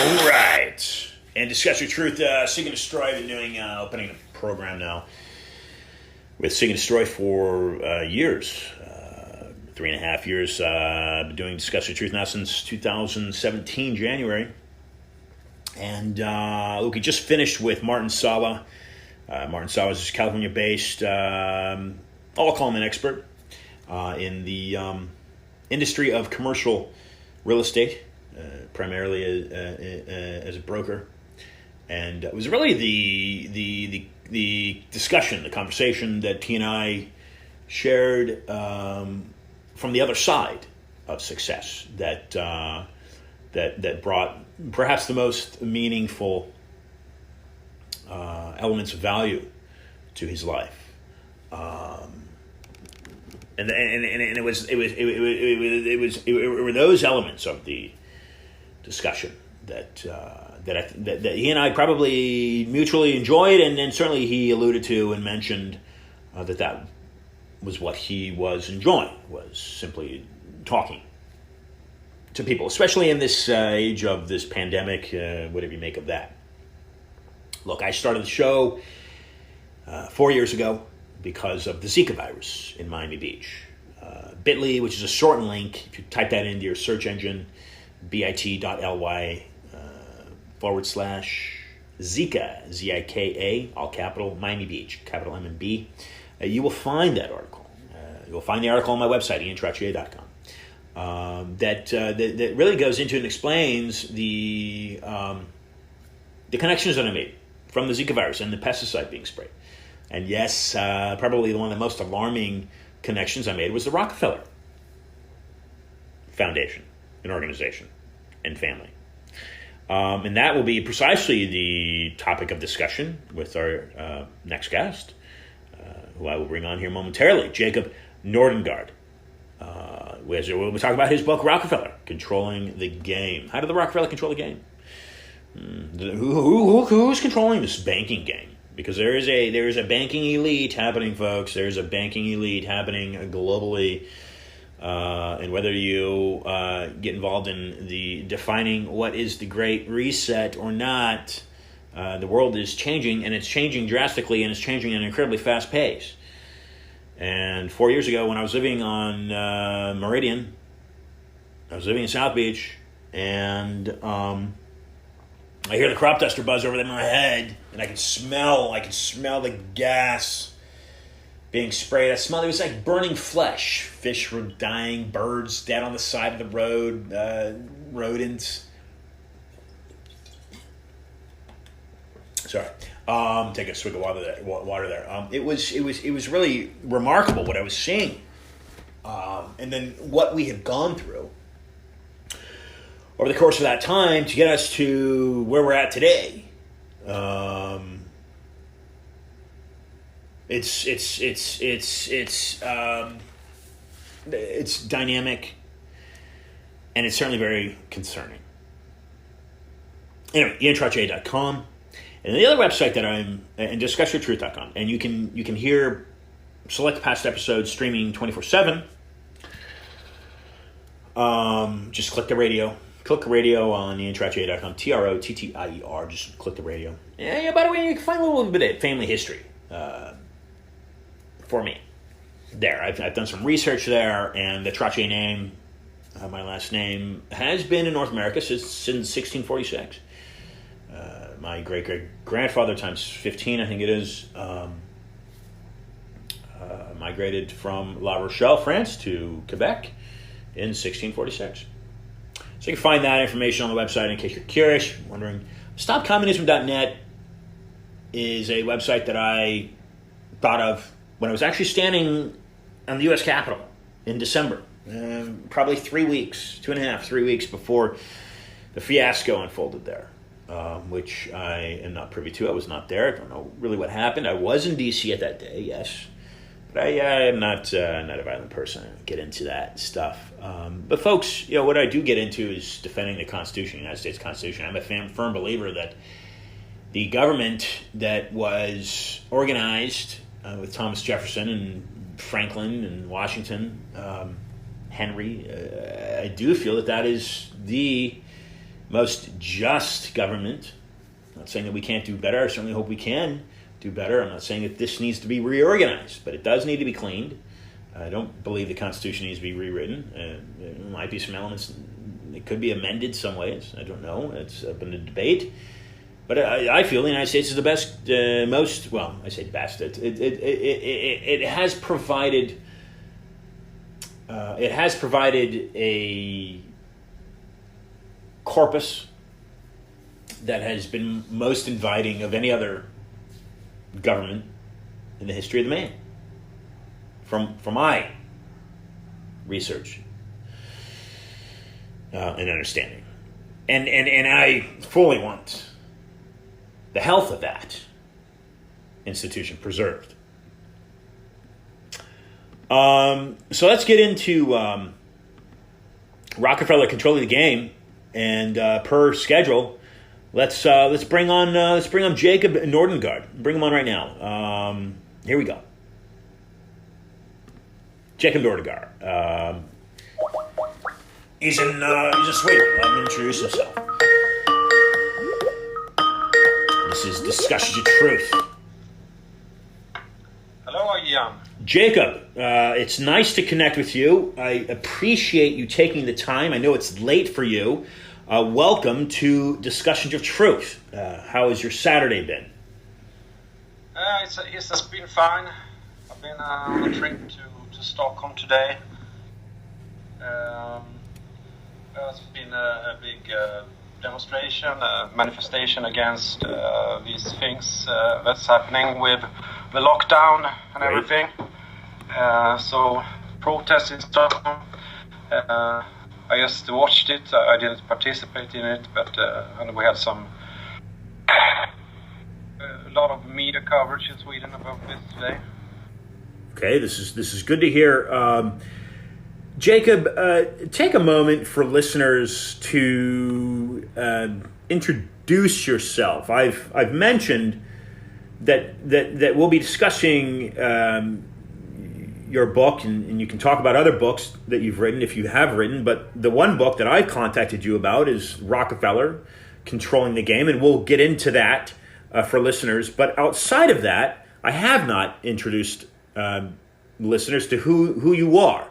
All right. And Discuss Your Truth, Seek and Destroy. I've been doing, opening a program now with Seek and Destroy for years. 3.5 years. I've been doing Discuss Your Truth now since 2017, January. And look, we just finished with Martin Sala. Martin Sala is California-based. I'll call him an expert in the industry of commercial real estate, primarily as a broker. And it was really the discussion, the conversation that he and I shared from the other side of success that brought perhaps the most meaningful elements of value to his life. And it were those elements of the discussion that he and I probably mutually enjoyed, and certainly he alluded to and mentioned that was what he was enjoying, was simply talking to people, especially in this age of this pandemic, whatever you make of that. Look, I started the show 4 years ago because of the Zika virus in Miami Beach. Bit.ly, which is a shortened link, if you type that into your search engine, bit.ly / Zika, Z-I-K-A, all capital, Miami Beach, capital M and B. You will find that article. You'll find the article on my website, iantrottier.com. That really goes into and explains the connections that I made from the Zika virus and the pesticide being sprayed. And yes, probably one of the most alarming connections I made was the Rockefeller Foundation, an organization, and family. And that will be precisely the topic of discussion with our next guest, who I will bring on here momentarily, Jacob Nordangard. We'll talk about his book, Rockefeller, Controlling the Game. How did the Rockefeller control the game? Who's controlling this banking game? Because there is a banking elite happening, folks. There's a banking elite happening globally. And whether you get involved in the defining what is the Great Reset or not, the world is changing, and it's changing drastically, and it's changing at an incredibly fast pace. And 4 years ago, when I was living on Meridian, I was living in South Beach, and I hear the crop duster buzz over my head, and I could smell the gas being sprayed. I smelled it was like burning flesh. Fish were dying, birds dead on the side of the road, rodents. Sorry, take a swig of water there. It was really remarkable what I was seeing, and then what we have gone through over the course of that time to get us to where we're at today. It's dynamic, and it's certainly very concerning. Anyway, iantrottier.com, and the other website that I'm, and discussyourtruth.com, and you can hear select past episodes streaming 24/7. Just click the radio. Click the radio on iantrottier.com, TROTTIER, just click the radio. Yeah, by the way, you can find a little bit of family history for me there. I've done some research there, and the Trottier name, my last name, has been in North America since 1646. My great-great-grandfather, times 15, I think it is, migrated from La Rochelle, France, to Quebec in 1646. So you can find that information on the website in case you're curious, wondering. StopCommunism.net is a website that I thought of when I was actually standing on the U.S. Capitol in December, probably 3 weeks, 3 weeks before the fiasco unfolded there, which I am not privy to. I was not there. I don't know really what happened. I was in D.C. at that day, yes. But I am not a violent person. I don't get into that stuff. But folks, what I do get into is defending the Constitution, the United States Constitution. I'm a firm believer that the government that was organized with Thomas Jefferson and Franklin and Washington, Henry, I do feel that is the most just government. I'm not saying that we can't do better. I certainly hope we can do better. I'm not saying that this needs to be reorganized, but it does need to be cleaned. I don't believe the Constitution needs to be rewritten. There might be some elements. It could be amended some ways. I don't know. It's open to debate. But I feel the United States is the best, most, well, I say best. It has provided a corpus that has been most inviting of any other government in the history of the man. From my research and understanding, and I fully want the health of that institution preserved. So let's get into Rockefeller controlling the game, and per schedule, let's bring on Jacob Nordangard. Bring him on right now. Here we go. Jacob Nordangard. He's in Sweden. Let him introduce himself. This is Discussions of Truth. Hello, Ian. Jacob, it's nice to connect with you. I appreciate you taking the time. I know it's late for you. Welcome to Discussions of Truth. How has your Saturday been? It has been fine. I've been on a trip to Stockholm today. There's been a big demonstration, manifestation against these things that's happening with the lockdown and everything. So protests in Stockholm. I just watched it. I didn't participate in it, but and we had a lot of media coverage in Sweden about this today. Okay, this is good to hear. Jacob, take a moment for listeners to introduce yourself. I've mentioned that we'll be discussing your book, and you can talk about other books that you've written if you have written. But the one book that I contacted you about is Rockefeller, Controlling the Game, and we'll get into that for listeners. But outside of that, I have not introduced listeners to who you are.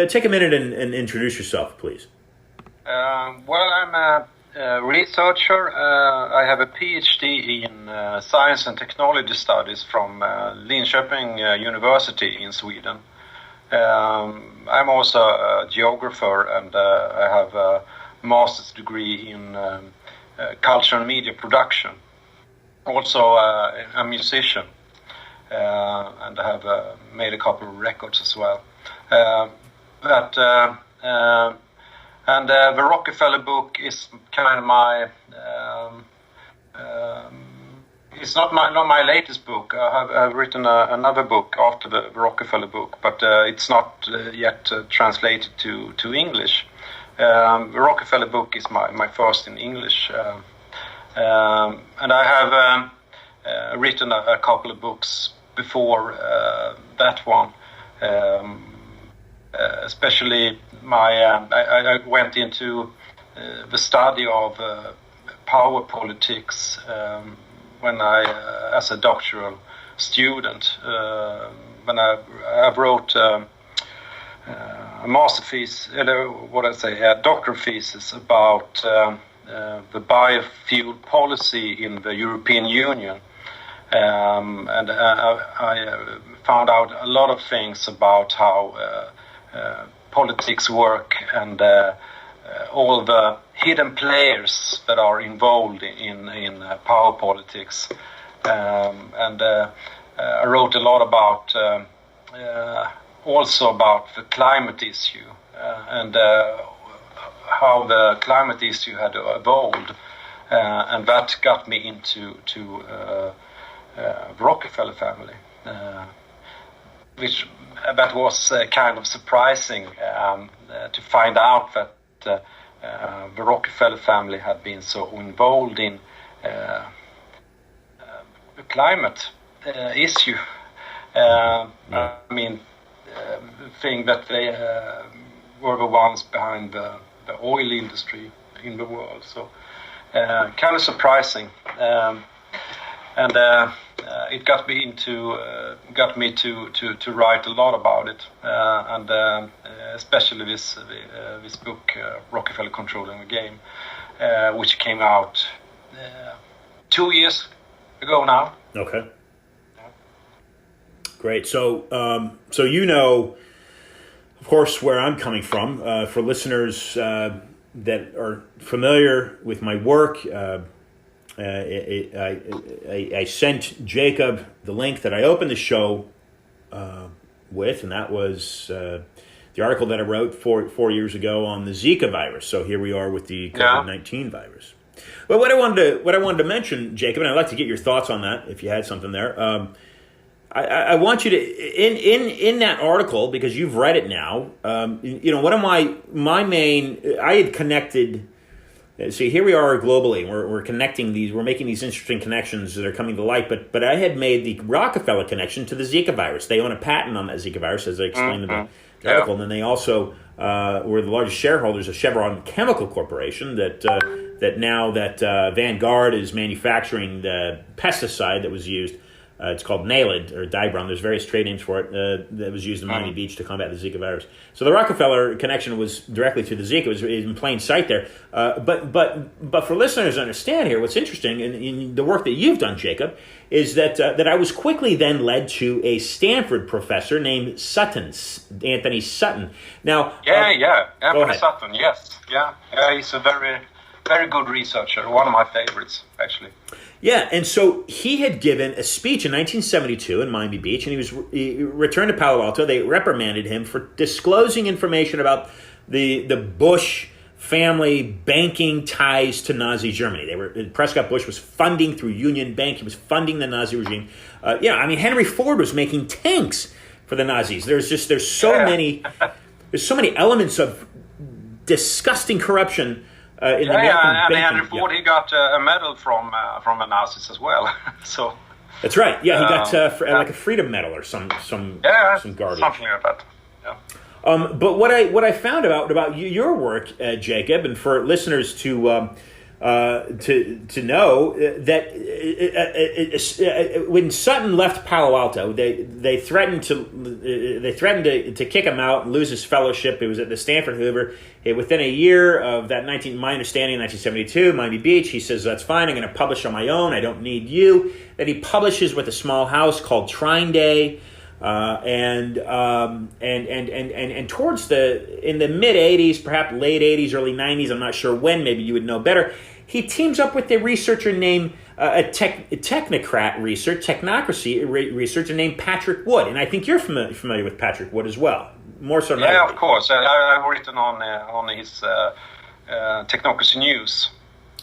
Take a minute and introduce yourself, please. Well, I'm a researcher. I have a PhD in Science and Technology Studies from Linköping University in Sweden. I'm also a geographer, and I have a master's degree in culture and media production. Also a musician. And I have made a couple of records as well. And the Rockefeller book is kind of my. It's not my latest book. I've written another book after the Rockefeller book, but it's not yet translated to English. The Rockefeller book is my first in English, and I have written a couple of books before that one, especially I went into the study of power politics when I, as a doctoral student, when I wrote a master thesis, a doctoral thesis about the biofuel policy in the European Union. And I found out a lot of things about how politics work and all the hidden players that are involved in power politics. And I wrote a lot about also about the climate issue and how the climate issue had evolved, and that got me into the Rockefeller family, which that was kind of surprising to find out that the Rockefeller family had been so involved in the climate issue. I mean, thing that they were the ones behind the oil industry in the world. So kind of surprising, and it got me to write a lot about it, and especially this book, Rockefeller Controlling the Game, which came out 2 years ago now. Okay. Great. So, you know, of course, where I'm coming from. For listeners that are familiar with my work, I sent Jacob the link that I opened the show with, and that was the article that I wrote 4 years ago on the Zika virus. So here we are with the COVID-19 virus. But what I wanted to mention, Jacob, and I'd like to get your thoughts on that if you had something there. I want you to in that article, because you've read it now. One of my main, I had connected. See, here we are globally. We're connecting these. We're making these interesting connections that are coming to light. But I had made the Rockefeller connection to the Zika virus. They own a patent on that Zika virus, as I explained in the article, and then they also were the largest shareholders of Chevron Chemical Corporation. That now that Vanguard is manufacturing the pesticide that was used. It's called Naled or Dibron. There's various trade names for it that was used in Miami Beach to combat the Zika virus. So the Rockefeller connection was directly to the Zika. It was in plain sight there. But for listeners to understand here, what's interesting in the work that you've done, Jacob, is that I was quickly then led to a Stanford professor named Anthony Sutton. Now, Anthony Sutton. Yes, he's a very, very good researcher. One of my favorites, actually. Yeah, and so he had given a speech in 1972 in Miami Beach, and he returned to Palo Alto. They reprimanded him for disclosing information about the Bush family banking ties to Nazi Germany. Prescott Bush was funding through Union Bank. He was funding the Nazi regime. Henry Ford was making tanks for the Nazis. There's so many elements of disgusting corruption. And Henry Ford, he got a medal from the Nazis as well. So that's right. Yeah, he got like a freedom medal or some garbage. Something like that. Yeah. But what I found about your work, Jacob, and for listeners to know that when Sutton left Palo Alto, they threatened to kick him out and lose his fellowship. It was at the Stanford Hoover. Within a year of that, my understanding, in 1972, Miami Beach, he says, that's fine, I'm going to publish on my own, I don't need you. Then he publishes with a small house called Trine Day, and towards in the mid 80s, perhaps late 80s, early 90s, I'm not sure when, maybe you would know better, he teams up with a researcher named technocracy researcher named Patrick Wood, and I think you're familiar with Patrick Wood as well. More so. Yeah, of course. I've written on his Technocracy News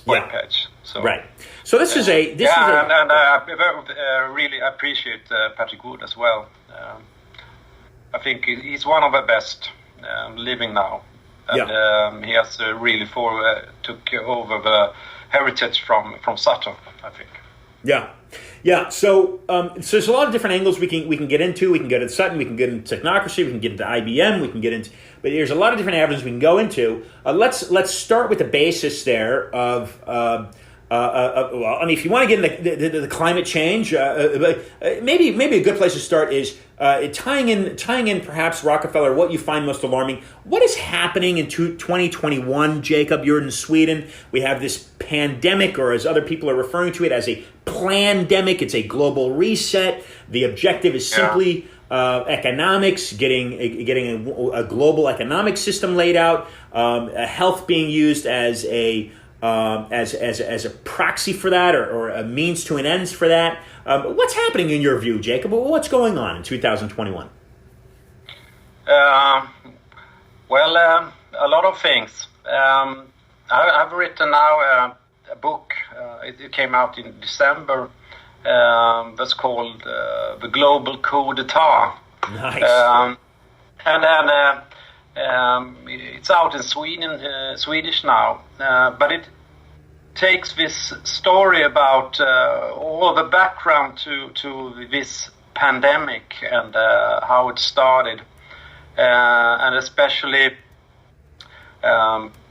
webpage. So, right. So this is I really appreciate Patrick Wood as well. I think he's one of the best living now. And he has really took over the heritage from Sutton, I think. Yeah. So there's a lot of different angles we can get into. We can get into Sutton, we can get into technocracy, we can get into IBM, we can get into. But there's a lot of different avenues we can go into. Let's start with the basis there of. If you want to get into the climate change, maybe a good place to start is tying in perhaps Rockefeller. What you find most alarming? What is happening in 2021, Jacob? You're in Sweden. We have this pandemic, or as other people are referring to it, as a plandemic. It's a global reset. The objective is simply economics, getting a global economic system laid out. Health being used as a proxy for that, or a means to an end for that. What's happening in your view, Jacob? What's going on in 2021? A lot of things. I've written now a book. It came out in December. That's called The Global Coup d'etat. Nice. And then it's out in Swedish now, but it takes this story about all the background to this pandemic and how it started, and especially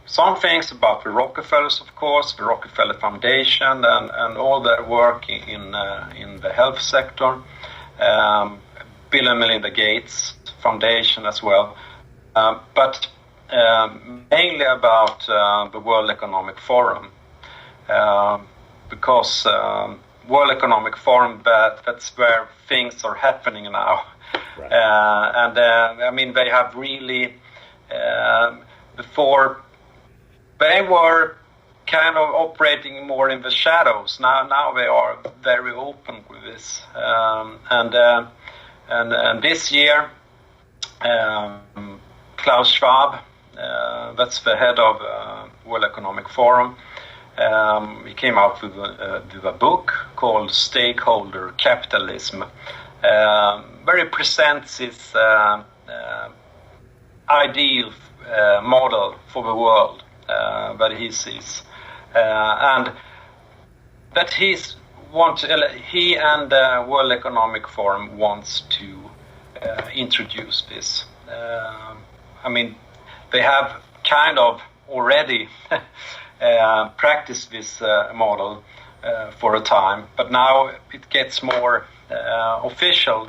some things about the Rockefellers, of course, the Rockefeller Foundation, and all their work in the health sector. Bill and Melinda Gates Foundation as well, but mainly about the World Economic Forum, because World Economic Forum, that's where things are happening now. Right. I mean, they have really, before, they were kind of operating more in the shadows. Now they are very open with this. And this year, Klaus Schwab, that's the head of World Economic Forum, he came out with a book called Stakeholder Capitalism, where he presents his ideal model for the world that he sees, and that he and World Economic Forum wants to introduce this. I mean, they have kind of already practiced this model for a time, but now it gets more official.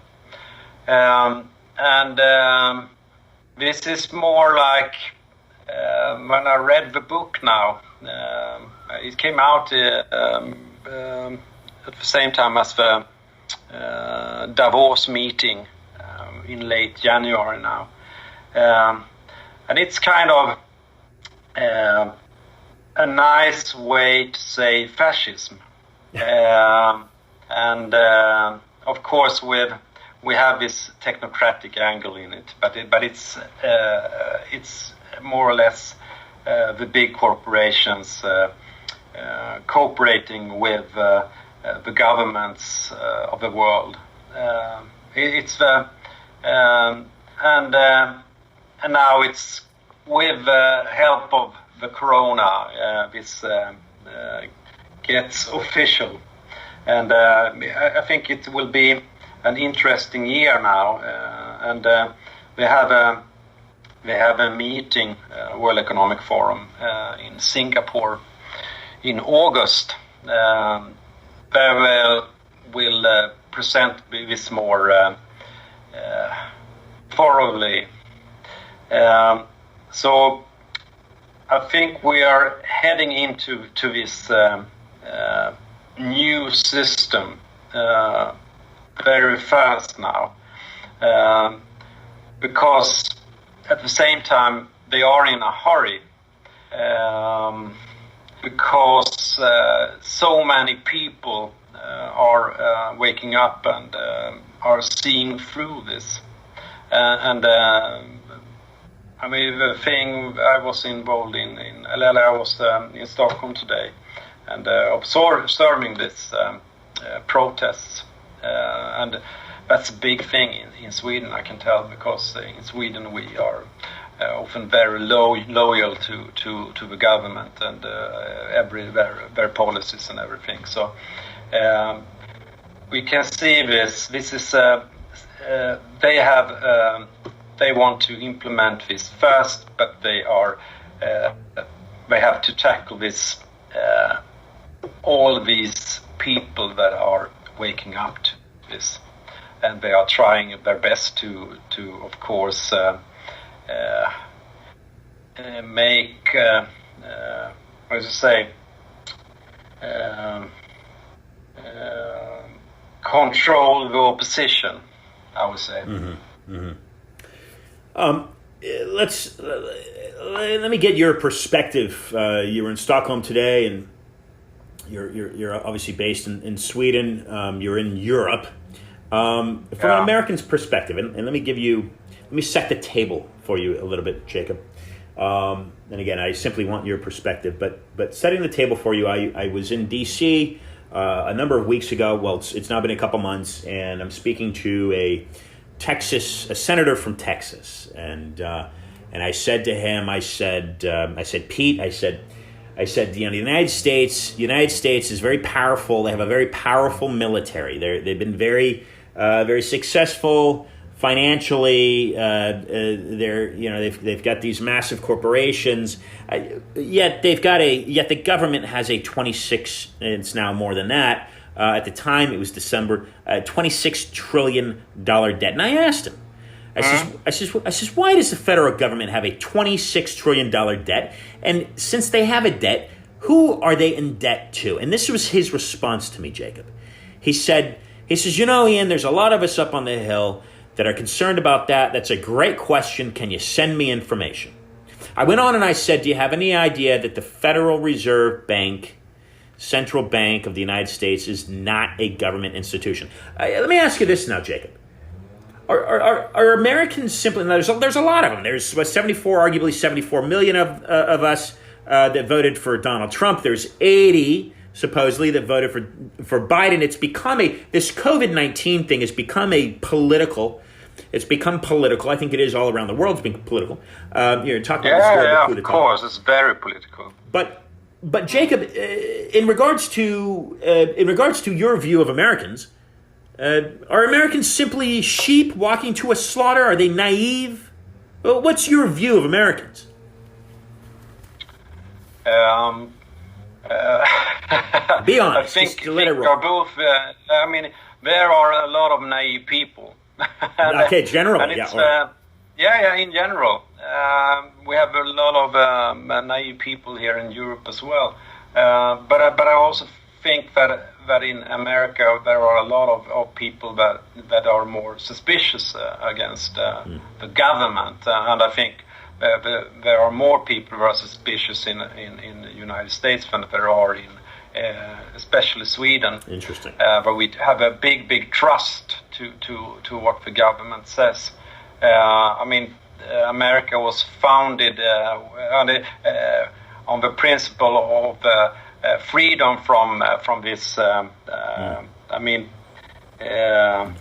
This is more like when I read the book now, it came out at the same time as the Davos meeting in late January now. And it's kind of a nice way to say fascism. Of course, we have this technocratic angle in it, but it's more or less the big corporations cooperating with the governments of the world. And now it's with the help of the corona, this gets official, and I think it will be an interesting year now. And they have a meeting, World Economic Forum, in Singapore in August. They will present this more thoroughly. So I think we are heading into this new system very fast now, because at the same time they are in a hurry, because so many people are waking up and are seeing through this. I mean, the thing I was involved in I was in Stockholm today, and observing this protests, and that's a big thing in Sweden, I can tell, because in Sweden we are often very loyal to the government and their policies and everything. So we can see this. This is they want to implement this fast, but they have to tackle this all these people that are waking up to this, and they are trying their best to of course make how to say control the opposition, I would say. Mm-hmm. Mm-hmm. Let me get your perspective. You were in Stockholm today, and you're obviously based in Sweden. You're in Europe. From an American's perspective, and let me set the table for you a little bit, Jacob. And again, I simply want your perspective. But setting the table for you, I was in D.C. A number of weeks ago. Well, it's now been a couple months, and I'm speaking to a senator from Texas, and I said to him, I said, Pete, I said, the United States is very powerful. They have a very powerful military. They've been very successful financially, they've got these massive corporations. Yet the government has a 26. It's now more than that. At the time, it was December, $26 trillion debt. And I asked him, I says, why does the federal government have a $26 trillion debt? And since they have a debt, who are they in debt to? And this was his response to me, Jacob. He says, Ian, there's a lot of us up on the Hill that are concerned about that. That's a great question. Can you send me information? I went on and I said, do you have any idea that the Federal Reserve Bank, Central Bank of the United States, is not a government institution? Let me ask you this now, Jacob. Are Americans simply, there's a lot of them. There's arguably 74 million of us that voted for Donald Trump. There's 80 supposedly that voted for Biden. It's become this COVID-19 thing has become political. It's become political. I think it is all around the world. It's been political. You're talking about of course, it's very political. But Jacob, in regards to your view of Americans, are Americans simply sheep walking to a slaughter? Are they naive? What's your view of Americans? Be honest. I think are both. There are a lot of naive people. Okay, generally, and it's, in general, we have a lot of naive people here in Europe as well. But I also think that in America there are a lot of people that are more suspicious against the government, and I think there are more people who are suspicious in the United States than there are in especially Sweden. Interesting. But we have a big trust to what the government says. America was founded on the principle of freedom from this.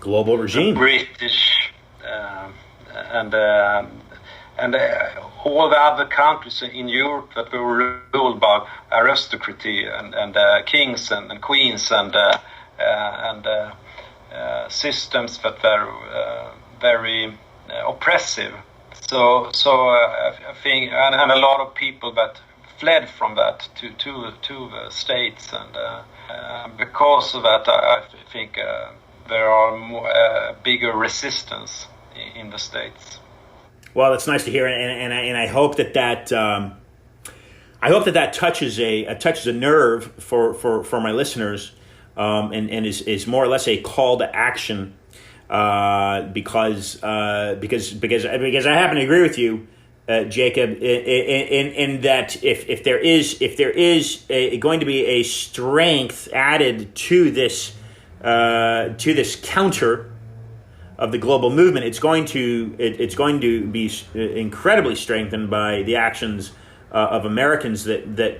Global regime. British and all the other countries in Europe that were ruled by aristocracy and kings and queens and systems that were very oppressive. So I think, and a lot of people that fled from that to the states, and because of that, I think there are bigger resistance in the states. Well, it's nice to hear, and I hope that touches a nerve for my listeners, and is more or less a call to action, because I happen to agree with you, Jacob, in that if there is going to be a strength added to this counter of the global movement, it's going to be incredibly strengthened by the actions of Americans that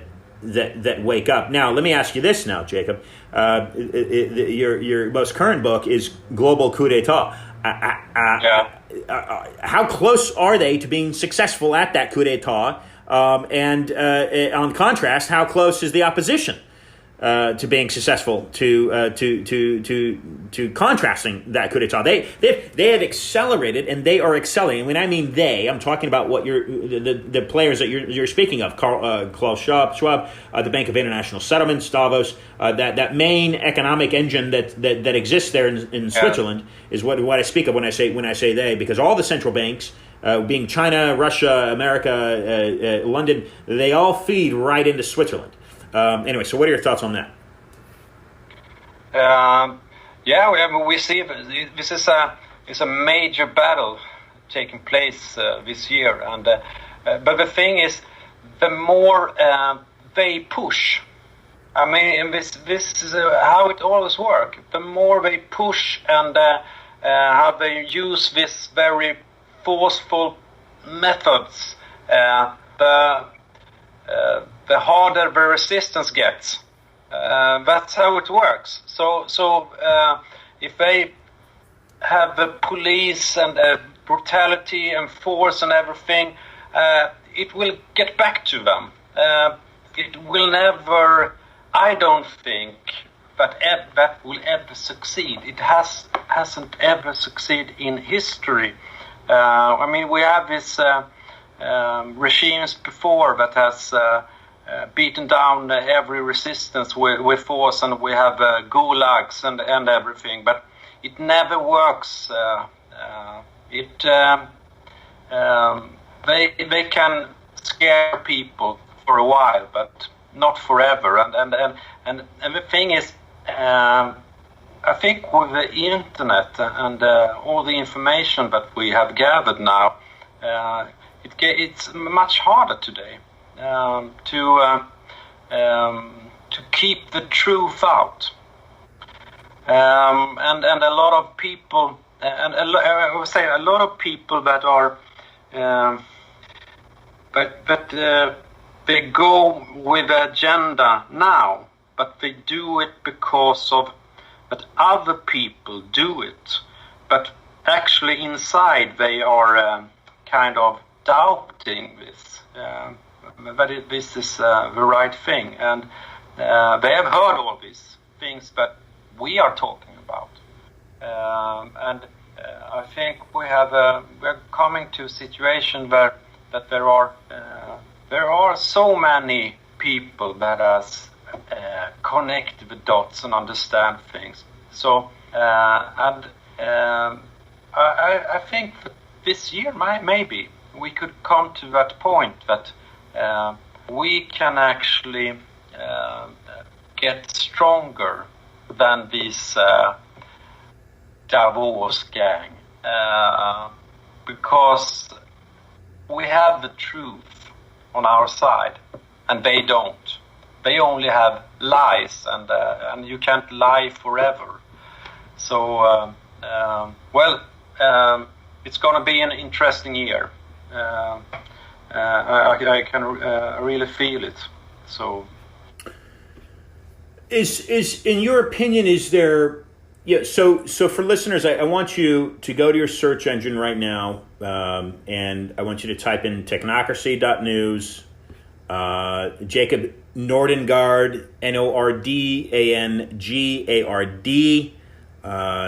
wake up. Now, let me ask you this now, Jacob. Your most current book is Global Coup d'etat. How close are they to being successful at that coup d'etat? And on contrast, how close is the opposition to being successful to contrasting that coup d'etat? They have accelerated, and they are accelerating. When I mean they, I'm talking about what the players that you're speaking of, Klaus Schwab, the Bank of International Settlements, Davos, that main economic engine that exists there in Switzerland is what I speak of when I say they, because all the central banks, being China, Russia, America, London, they all feed right into Switzerland. Anyway, so what are your thoughts on that? We see this is a major battle taking place this year, and but the thing is, the more they push, this is how it always works. The more they push and how they use this very forceful methods, the harder the resistance gets. That's how it works. So if they have the police and brutality and force and everything, it will get back to them. It will never. I don't think that will ever succeed. It has hasn't ever succeeded in history. We have this regimes before that has beaten down every resistance with force, and we have gulags and everything, but it never works. They can scare people for a while, but not forever. And the thing is, I think with the internet and all the information that we have gathered now, it's much harder today to keep the truth out. And a lot of people, I would say a lot of people that are, but they go with the agenda now, but they do it because of that other people do it. But actually inside they are kind of doubting this, that this is the right thing. And they have heard all these things that we are talking about. I think we're coming to a situation where that there are so many people that has connect the dots and understand things. So I think that this year maybe we could come to that point that we can actually get stronger than this Davos gang, because we have the truth on our side and they don't. They only have lies, and you can't lie forever. So it's going to be an interesting year. I can really feel it. So is in your opinion, is there? Yeah. So for listeners, I want you to go to your search engine right now, and I want you to type in technocracy.news. Jacob Nordangard, Nordangard.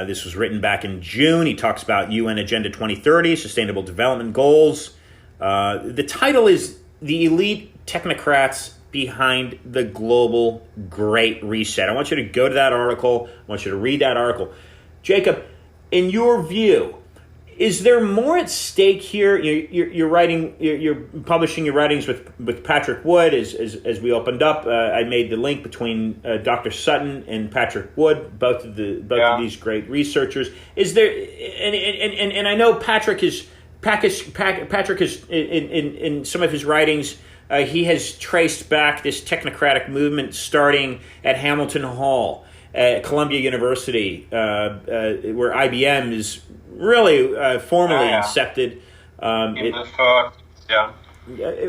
This was written back in June. He talks about UN Agenda 2030, Sustainable Development Goals. The title is The Elite Technocrats Behind the Global Great Reset. I want you to go to that article. I want you to read that article. Jacob, in your view, is there more at stake here? You're publishing your writings with Patrick Wood. As we opened up, I made the link between Dr. Sutton and Patrick Wood, both of these great researchers. Is there? And I know Patrick is in some of his writings. He has traced back this technocratic movement starting at Hamilton Hall at Columbia University, where IBM is really formally incepted. In the first, yeah.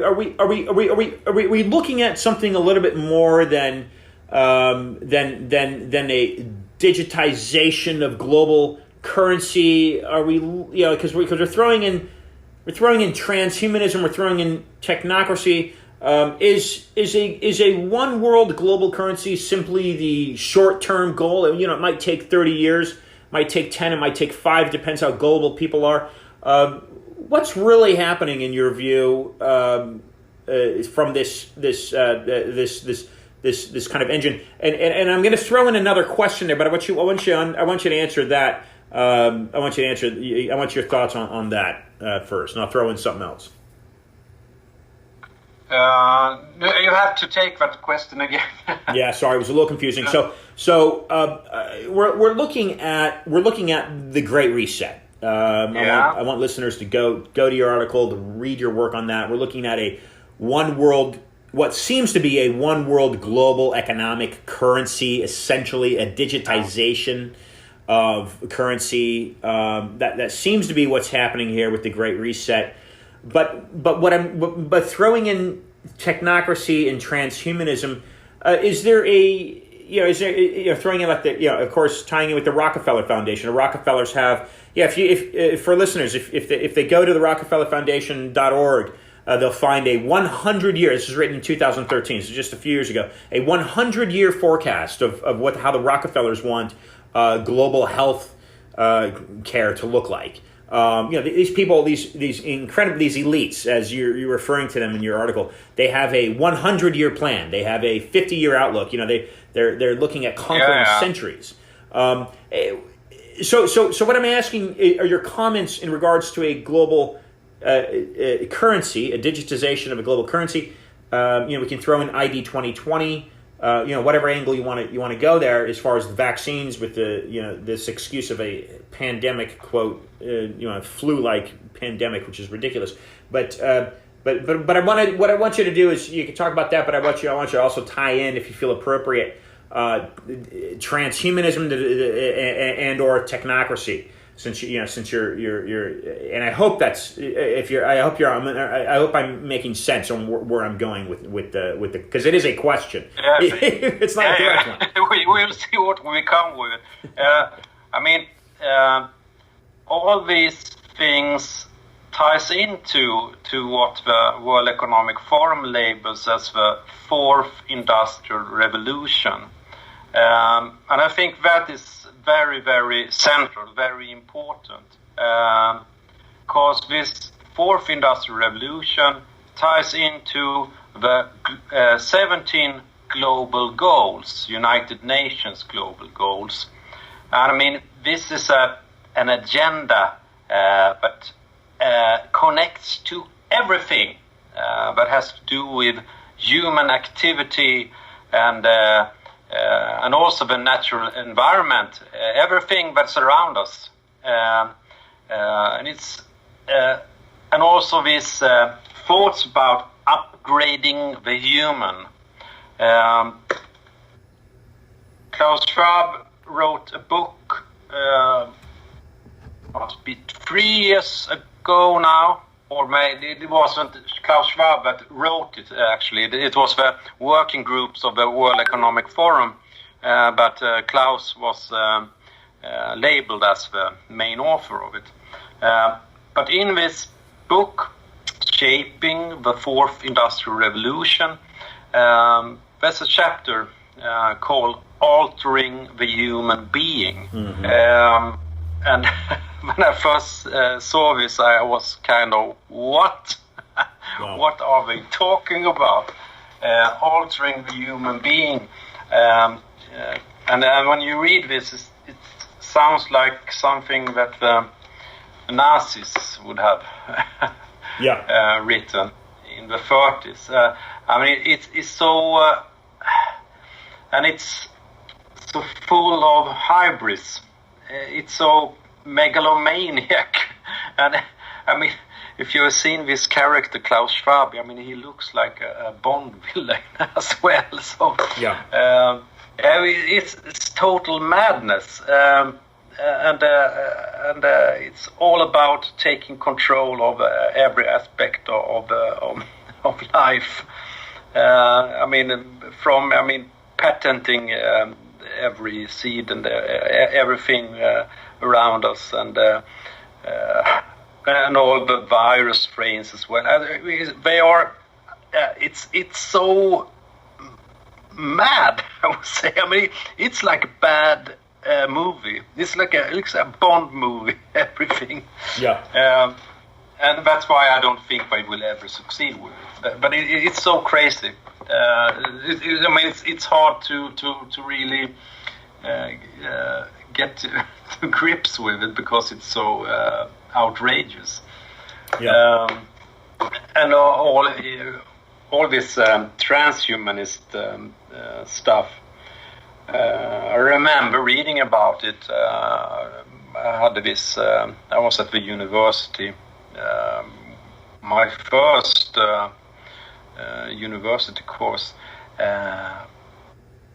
Are we looking at something a little bit more than a digitization of global currency? Are we, because we're throwing in transhumanism, we're throwing in technocracy. Is a one world global currency simply the short term goal? It might take 30 years. Might take 10, it might take 5, depends how global people are. What's really happening in your view from this kind of engine? And I'm going to throw in another question there, but I want you to answer that. I want your thoughts on that first, and I'll throw in something else. You have to take that question again. Yeah, sorry, it was a little confusing. So we're looking at the Great Reset. I want listeners to go to your article, to read your work on that. We're looking at what seems to be a one world global economic currency, essentially a digitization of currency. That seems to be what's happening here with the Great Reset. But throwing in technocracy and transhumanism, is there throwing in of course tying in with the Rockefeller Foundation? The Rockefellers have if for listeners, if they go to the RockefellerFoundation.org, they'll find a 100-year. This was written in 2013, so just a few years ago. A 100-year forecast of how the Rockefellers want global health care to look like. These people, these elites, as you're referring to them in your article, they have a 100-year plan. They have a 50-year outlook. They're looking at conquering centuries. So what I'm asking are your comments in regards to a global currency, a digitization of a global currency. We can throw in ID 2020. Whatever angle you want to go there, as far as the vaccines, with this excuse of a pandemic, quote, flu-like pandemic, which is ridiculous. But what I want you to do is, you can talk about that, but I want you to also tie in, if you feel appropriate, transhumanism and or technocracy. Since you're, and I hope I hope I'm making sense on where I'm going with the because it is a question. Yeah. It's not a direct one. We'll see what we come with. All these things ties into what the World Economic Forum labels as the fourth industrial revolution, and I think that is very, very central, very important, because this fourth industrial revolution ties into the 17 global goals, United Nations global goals. And this is an agenda that connects to everything that has to do with human activity and also the natural environment, everything that's around us, and it's and also these thoughts about upgrading the human. Klaus Schwab wrote a book, must be 3 years ago now, or maybe it wasn't Klaus Schwab that wrote it, actually. It was the working groups of the World Economic Forum, but Klaus was labeled as the main author of it. But in this book, Shaping the Fourth Industrial Revolution, there's a chapter called Altering the Human Being. Mm-hmm. And when I first saw this, I was kind of, what? Wow. What are they talking about? Altering the human being. And when you read this, it sounds like something that the Nazis would have written in the 30s. It's so... and it's so full of hybris. It's so megalomaniac. And if you've seen this character Klaus Schwab, he looks like a Bond villain as well. So it's total madness, and it's all about taking control of every aspect of life. Patenting every seed and everything around us, and all the virus strains as well. They are. It's so mad, I would say. It's like a bad movie. It's like a Bond movie. Everything. Yeah. And that's why I don't think they will ever succeed with it. But it's so crazy. It's hard to really get to grips with it, because it's so outrageous. Yeah. And all this transhumanist stuff. I remember reading about it. I had this. I was at the university. My first university course,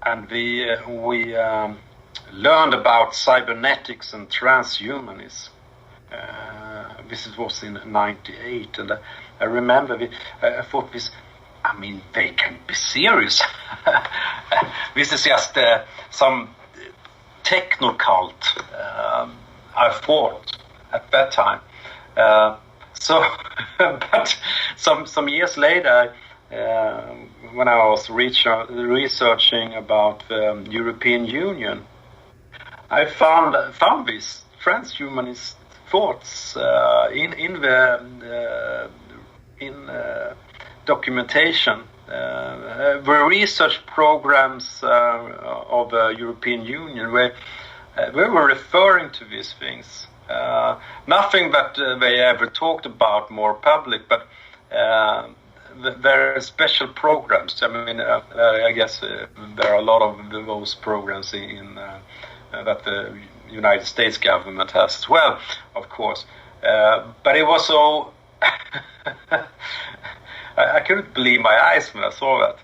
and we learned about cybernetics and transhumanism. This was in '98, and I remember I thought this. They can be serious. This is just some techno cult. I thought at that time. But some years later, when I was researching about the European Union, I found this transhumanist thoughts in documentation. The research programs of the European Union, where we were referring to these things. Nothing that they ever talked about more public, but there are special programs. I mean, I guess there are a lot of those programs in that the United States government has as well, of course. But it was so... I couldn't believe my eyes when I saw that,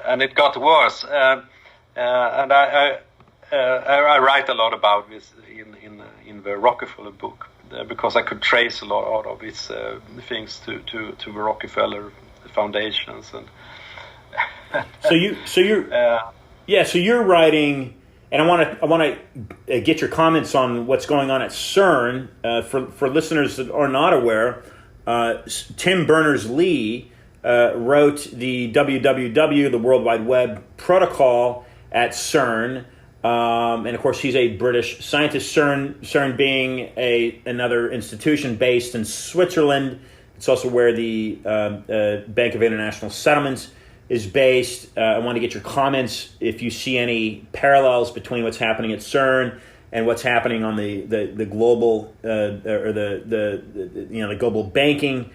and it got worse. And I write a lot about this in the Rockefeller book, because I could trace a lot of these things to the Rockefeller foundations. And so you're writing, and I want to get your comments on what's going on at CERN for listeners that are not aware. Tim Berners-Lee wrote the WWW, the World Wide Web protocol at CERN, and of course he's a British scientist. CERN being another institution based in Switzerland. It's also where the Bank of International Settlements is based. I want to get your comments if you see any parallels between what's happening at CERN and what's happening on the global or the global banking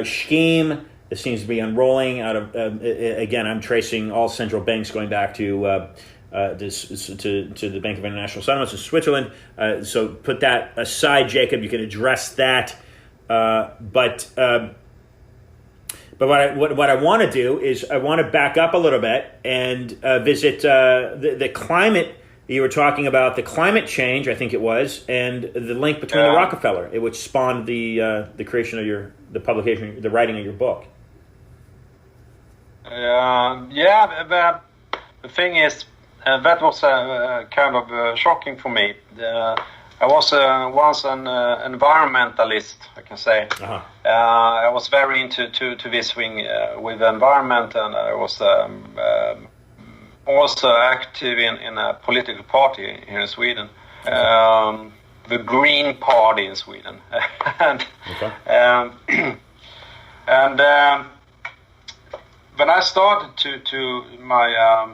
scheme that seems to be unrolling out of. Again, I'm tracing all central banks going back to the Bank of International Settlements in Switzerland. So put that aside, Jacob. You can address that, but what I want to do is I want to back up a little bit and visit the climate. You were talking about the climate change, I think it was, and the link between the Rockefeller, which spawned the creation of the publication, the writing of your book. The thing is, that was kind of shocking for me. I was once an environmentalist, I can say. Uh-huh. I was very into this thing with the environment, and I was also active in a political party here in Sweden, the Green Party in Sweden. And when I started to my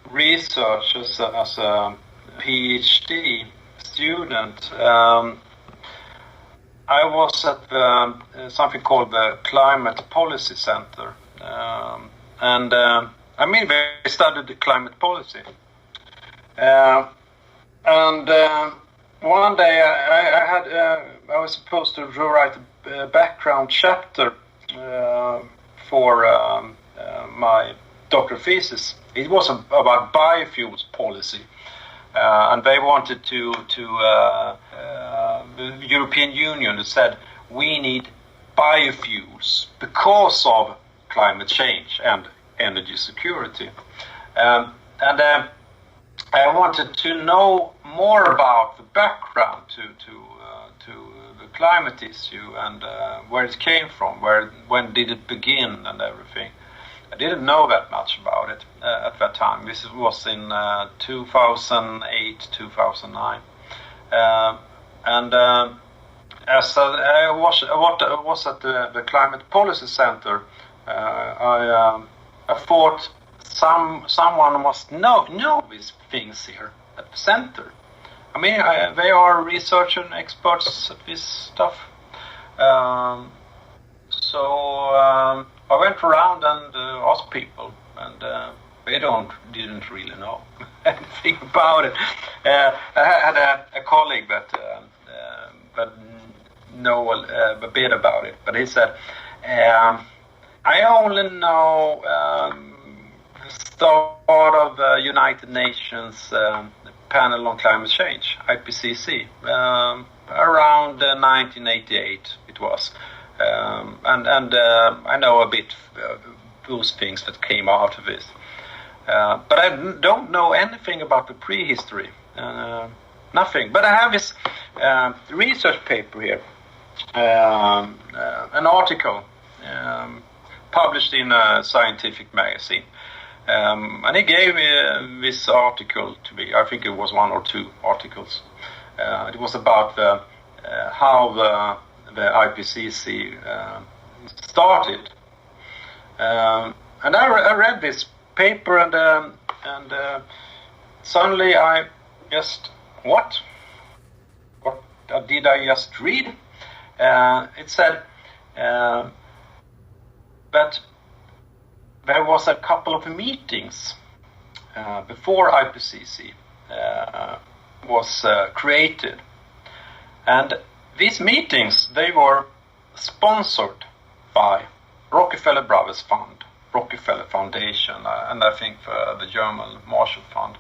research as a PhD student, I was at something called the Climate Policy Center, they studied the climate policy. One day I was supposed to write a background chapter for my doctoral thesis. It was about biofuels policy, and they wanted the European Union said we need biofuels because of climate change and energy security, and I wanted to know more about the background to the climate issue and where it came from, when did it begin, and everything. I didn't know that much about it at that time. This was in 2008, 2009, and as I was at the Climate Policy Center, I thought someone must know these things here at the center. I mean, they are research and experts at this stuff. So I went around and asked people, and they didn't really know anything about it. I had a colleague that know a bit about it, but he said, I only know the start of the United Nations Panel on Climate Change, IPCC, around 1988 it was. And I know a bit those things that came out of this. But I don't know anything about the prehistory, nothing. But I have this research paper here, an article published in a scientific magazine. And he gave me this article to be, I think it was 1 or 2 articles. It was about how the IPCC started. And I read this paper, and suddenly I just, what did I just read? It said that there was a couple of meetings before IPCC was created, and these meetings, they were sponsored by Rockefeller Brothers Fund, Rockefeller Foundation, and I think the German Marshall Fund.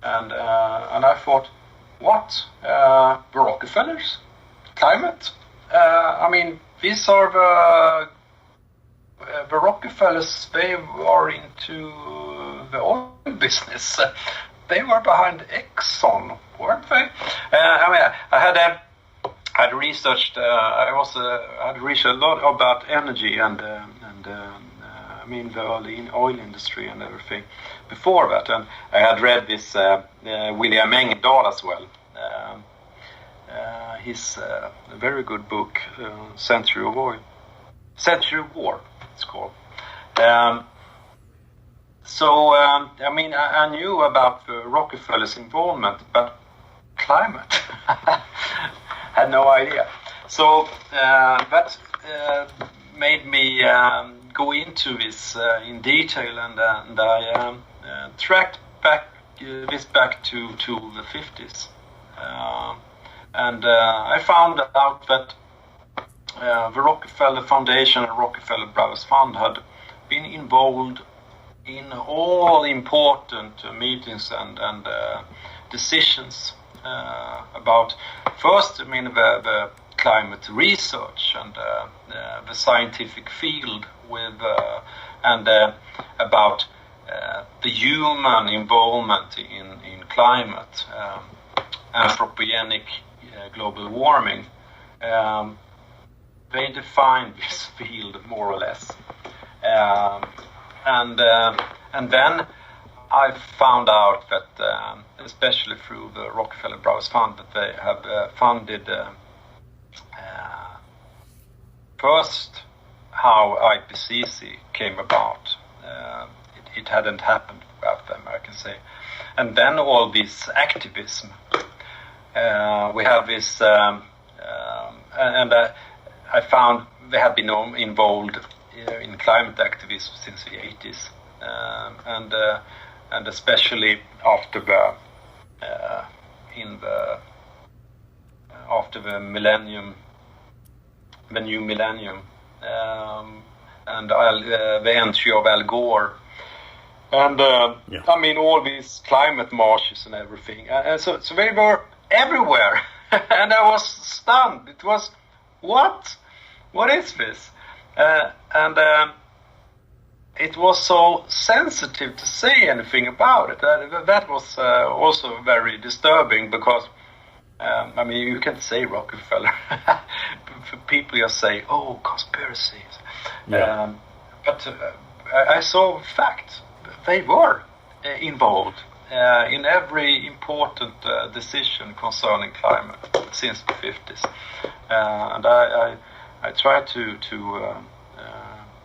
And I thought, what? The Rockefellers? Climate? I mean, these are the Rockefellers. They are into the oil business. They were behind Exxon, weren't they? I mean, I had researched. I had researched a lot about energy and I mean the early oil industry and everything before that, and I had read this William Engdahl as well. His very good book, Century of Oil, Century of War, it's called. So I mean, I knew about the Rockefellers' involvement, but climate, had no idea. So that made me go into this in detail, and I tracked this back to the 50s, and I found out that the Rockefeller Foundation and Rockefeller Brothers Fund had been involved in all important meetings and decisions about, first, I mean, the climate research and the scientific field with and about the human involvement in climate, anthropogenic global warming. They defined this field more or less, and then I found out that, especially through the Rockefeller Brothers Fund, that they have funded first how IPCC came about. It hadn't happened without them, I can say. And then all this activism. We have this, and I found they have been involved in climate activism since the 80s, and especially after the millennium, the new millennium, and the entry of Al Gore, and I mean all these climate marches and everything, and so they were everywhere, and I was stunned. It was, what is this? And it was so sensitive to say anything about it. That was also very disturbing, because I mean, you can say Rockefeller. People just say, "Oh, conspiracies." Yeah. But I saw fact. They were involved in every important decision concerning climate since the 50s, and I tried to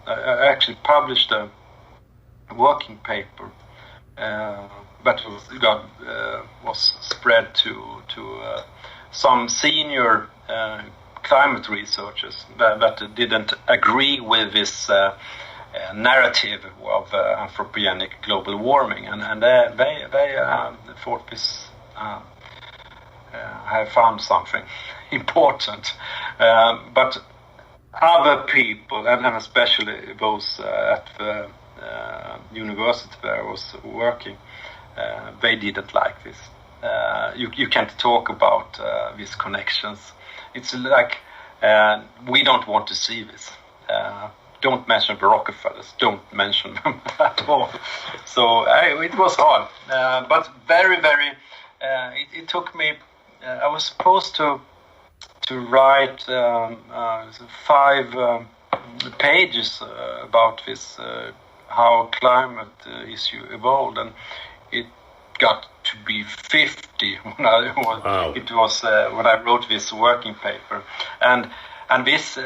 I actually published a working paper that was spread to some senior climate researchers that didn't agree with this narrative of anthropogenic global warming, and they thought this I found something important, but other people, and especially those at the university where I was working, they didn't like this. You can't talk about these connections. It's like, we don't want to see this. Don't mention the Rockefellers. Don't mention them at all. So it was hard, but very, very. It took me. I was supposed to write 5 pages about this how climate issue evolved, and it got to be 50 when I was. Wow. It was when I wrote this working paper, and this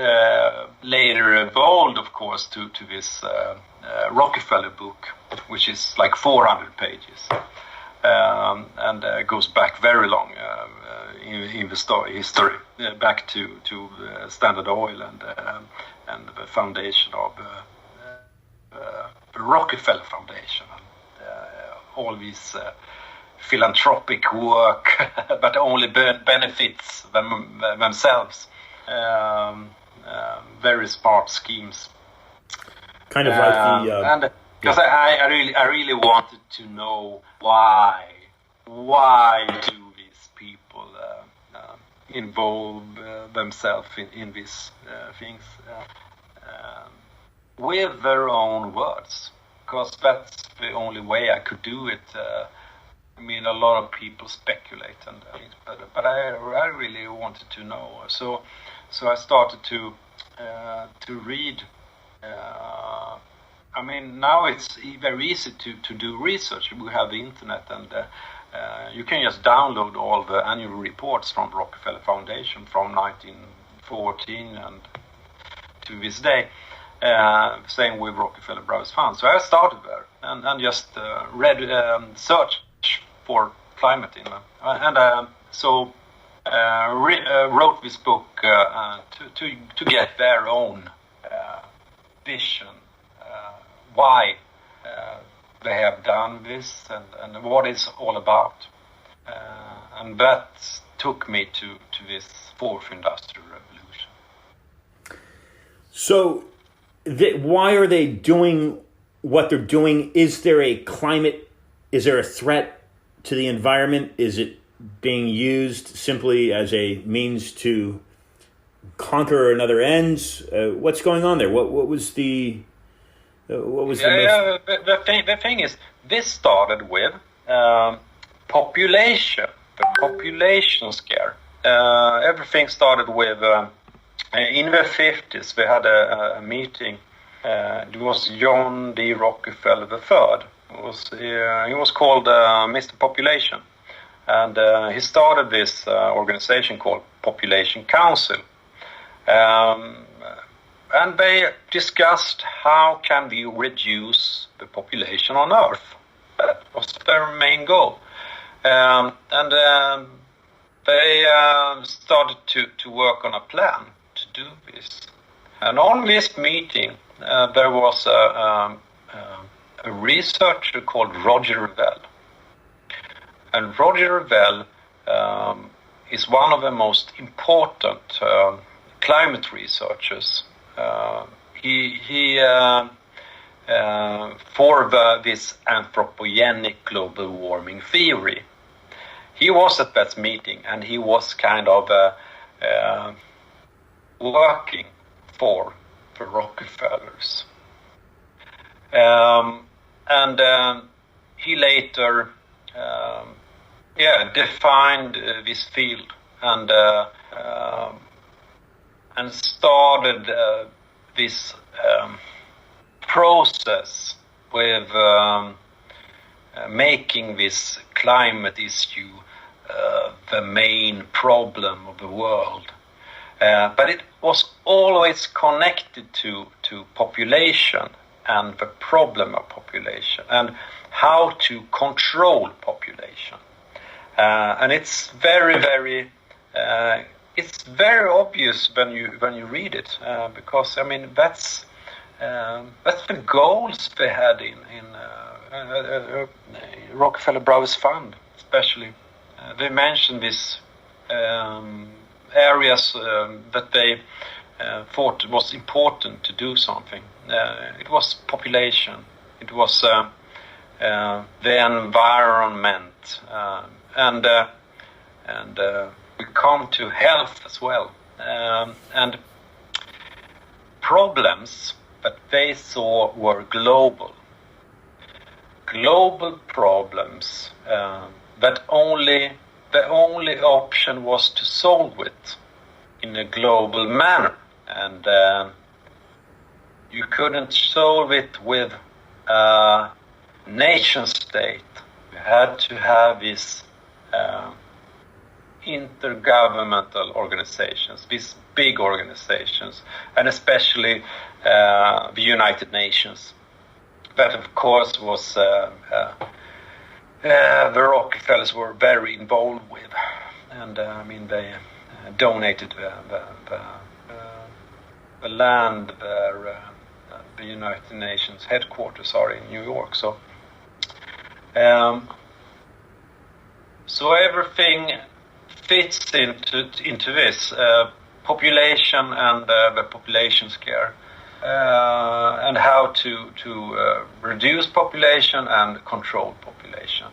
later evolved, of course, to this Rockefeller book, which is like 400 pages, and goes back very long in the history, back to Standard Oil and the foundation of the Rockefeller Foundation, all these philanthropic work, but only benefits themselves. Very smart schemes. Kind of like the and because I really wanted to know why do these people involve themselves in these things with their own words, because that's the only way I could do it. I mean, a lot of people speculate and things, but I really wanted to know. So I started to read. I mean, now it's very easy to do research. We have the internet, and you can just download all the annual reports from the Rockefeller Foundation from 1914 and to this day. Same with Rockefeller Brothers Fund. So I started there and just read, search for climate in them, and wrote this book to get their own vision, why they have done this and what it's all about, and that took me to this fourth industrial revolution. So, why are they doing what they're doing? Is there a climate? Is there a threat to the environment? Is it being used simply as a means to conquer another ends? What's going on there? What was the the thing is, this started with population, the population scare. Everything started with in the 50s. We had a meeting. It was John D. Rockefeller III. He was called Mr. Population, and he started this organization called Population Council. And they discussed how can we reduce the population on Earth. That was their main goal. They started to work on a plan to do this. And on this meeting, there was a researcher called Roger Revelle. And Roger Revelle is one of the most important climate researchers. He for this anthropogenic global warming theory. He was at that meeting, and he was kind of working for the Rockefellers. He later defined this field and started this process with making this climate issue the main problem of the world. But it was always connected to population and the problem of population and how to control population. And it's very, very it's very obvious when you read it, because I mean that's the goals they had in Rockefeller Brothers Fund, especially. They mentioned these areas that they thought was important to do something. It was population, it was the environment, and we come to health as well, and problems that they saw were global problems that the only option was to solve it in a global manner, and you couldn't solve it with nation state. We had to have these intergovernmental organizations, these big organizations, and especially the United Nations. That, of course, was the Rockefellers were very involved with, and they donated the land where the United Nations headquarters are in New York. So everything fits into this population and the population scare, and how to reduce population and control population.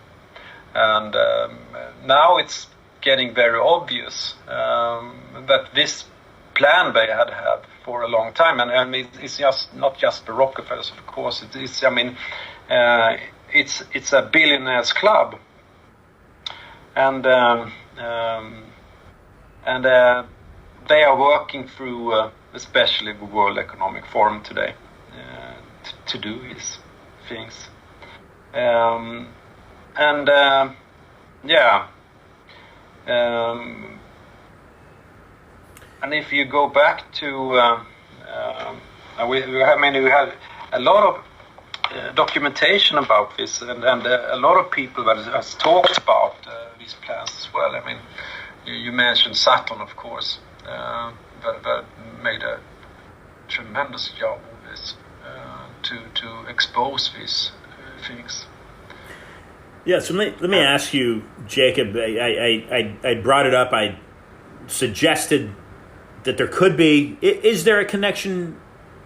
And now it's getting very obvious that this plan they had for a long time, and it's just not just the Rockefellers, of course. It's a billionaires club, and they are working through, especially the World Economic Forum today, to do these things. And if you go back to, we have a lot of documentation about this, and a lot of people that has talked about these plans as well. I mean, you mentioned Sutton, of course, that made a tremendous job with this to expose these things. Yeah, so let me ask you, Jacob. I brought it up. I suggested that there could be. Is there a connection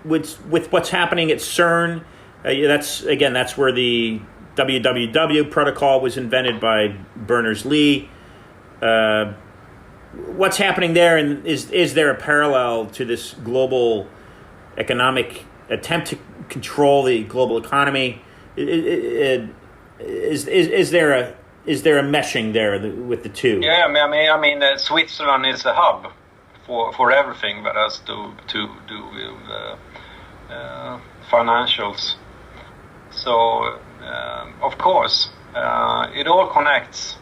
with what's happening at CERN? That's where the WWW protocol was invented by Berners-Lee. What's happening there, and is there a parallel to this global economic attempt to control the global economy? Is there a meshing there with the two? Yeah, I mean, Switzerland is a hub for everything that has to do with financials. So, of course, it all connects.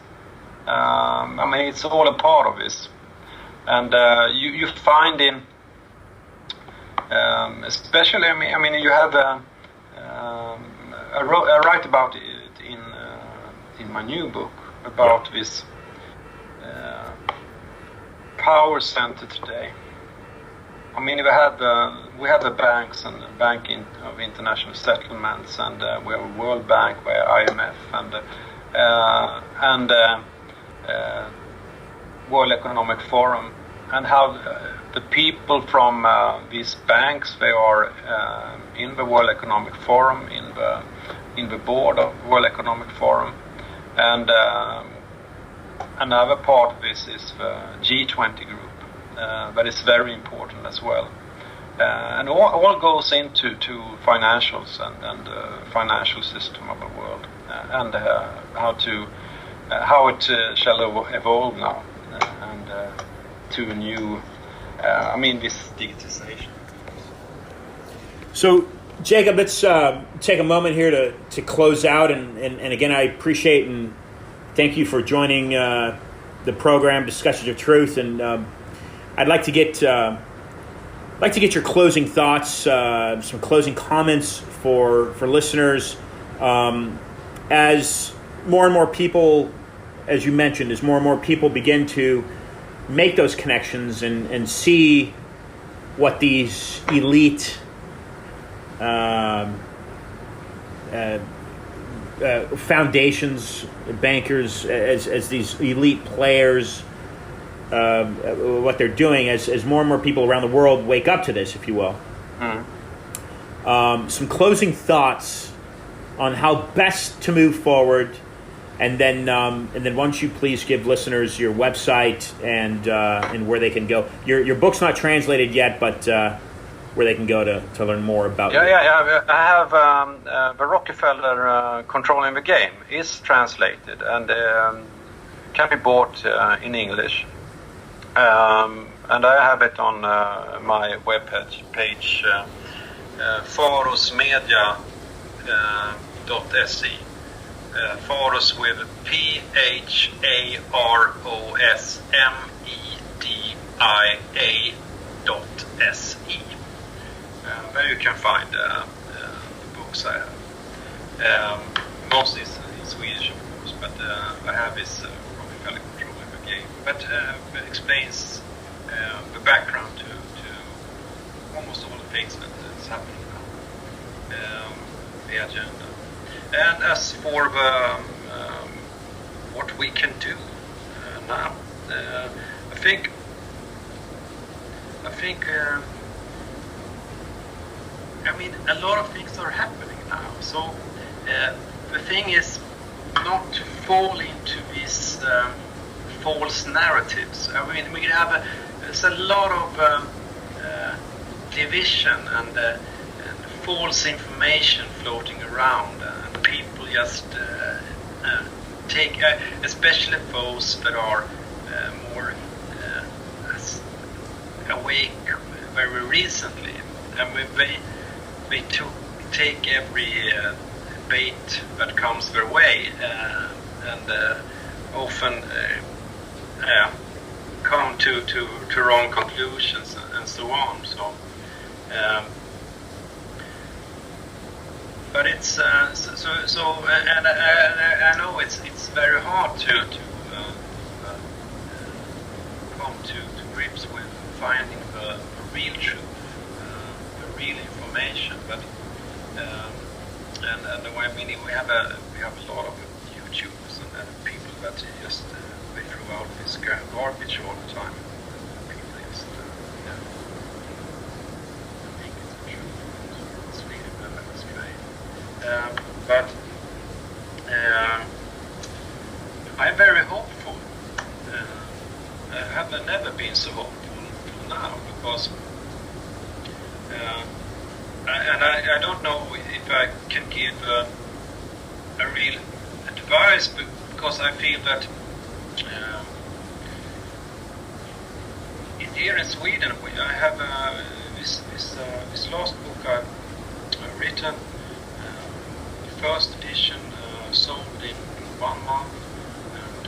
It's all a part of this, and you find in, especially, you have I write about it in my new book about this power center today. We have the banks and the banking of international settlements, and we have a World Bank, we have IMF, and World Economic Forum, and how the people from these banks, they are in the World Economic Forum, in the board of World Economic Forum, and another part of this is the G20 group. That is very important as well, and all goes into financials and financial system of the world, and how it shall evolve now, and to a new, this digitization. So, Jacob, let's take a moment here to close out, and again, I appreciate and thank you for joining the program, Discussions of Truth, and I'd like to get your closing thoughts, some closing comments for listeners, as more and more people, as you mentioned, as more and more people begin to make those connections and see what these elite foundations, bankers, as these elite players, what they're doing, as more and more people around the world wake up to this, if you will. Some closing thoughts on how best to move forward, and then why don't you please give listeners your website and where they can go. Your book's not translated yet, but where they can go to learn more about it. Yeah. I have the Rockefeller Controlling the Game is translated and can be bought in English. And I have it on my webpage, farosmedia.se. .se. Faros with PHAROSMEDIA.se. Where you can find the books I have. Most is in Swedish, of course, but I have this Rockefeller controlling the game. But it explains the background to almost all the things that's happening now. The agenda. And as for the, what we can do now, I think I mean, a lot of things are happening now. So the thing is not to fall into these false narratives. I mean, we have there's a lot of division and false information floating around, and people just take, especially those that are more awake very recently, and they take every bait that comes their way, and often come to wrong conclusions and so on. So, but it's and I know it's very hard to come to grips with finding the real truth, the real information. But and I mean, we have a lot of YouTubers and people that just they throw out this garbage all the time. People just think it's true. It's really strange. But I'm very hopeful. I have never been so hopeful until now, because I don't know if I can give a real advice, because I feel that here in Sweden I have this last book I've written. The first edition sold in 1 month, and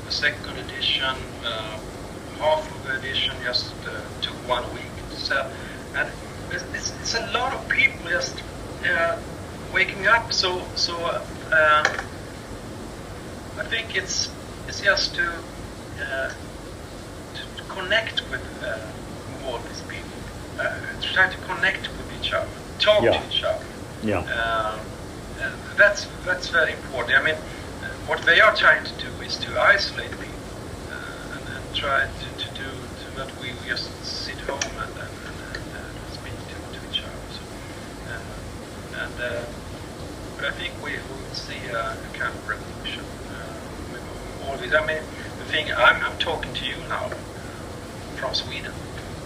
the second edition, half of the edition just took 1 week to sell. And it's a lot of people just waking up. So I think it's just to connect with all these people, to try to connect with each other, talk to each other. Yeah. That's very important. I mean, what they are trying to do is to isolate people and try to do that we just sit home and speak to each other. So, but I think we will see a kind of revolution with all this. I mean, the thing, I'm talking to you now from Sweden,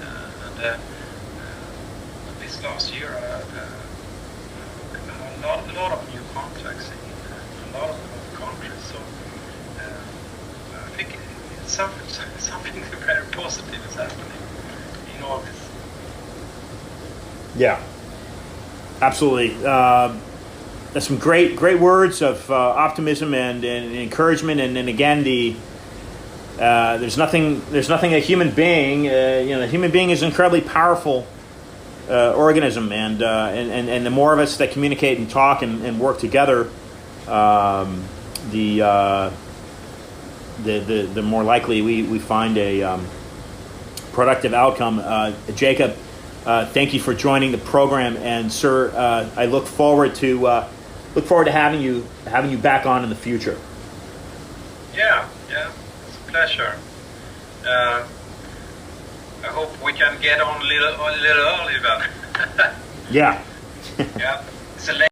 and this last year I had a lot of new contacts in a lot of countries. So I think it's something very positive is happening in all this. Yeah, absolutely. That's some great words of optimism and encouragement, and again there's nothing a human being. A human being is an incredibly powerful organism, and the more of us that communicate and talk and work together, the more likely we find a productive outcome. Jacob, thank you for joining the program, and sir, I look forward to having you back on in the future. Yeah, it's a pleasure. I hope we can get on a little early then. Yeah. Yeah, it's a late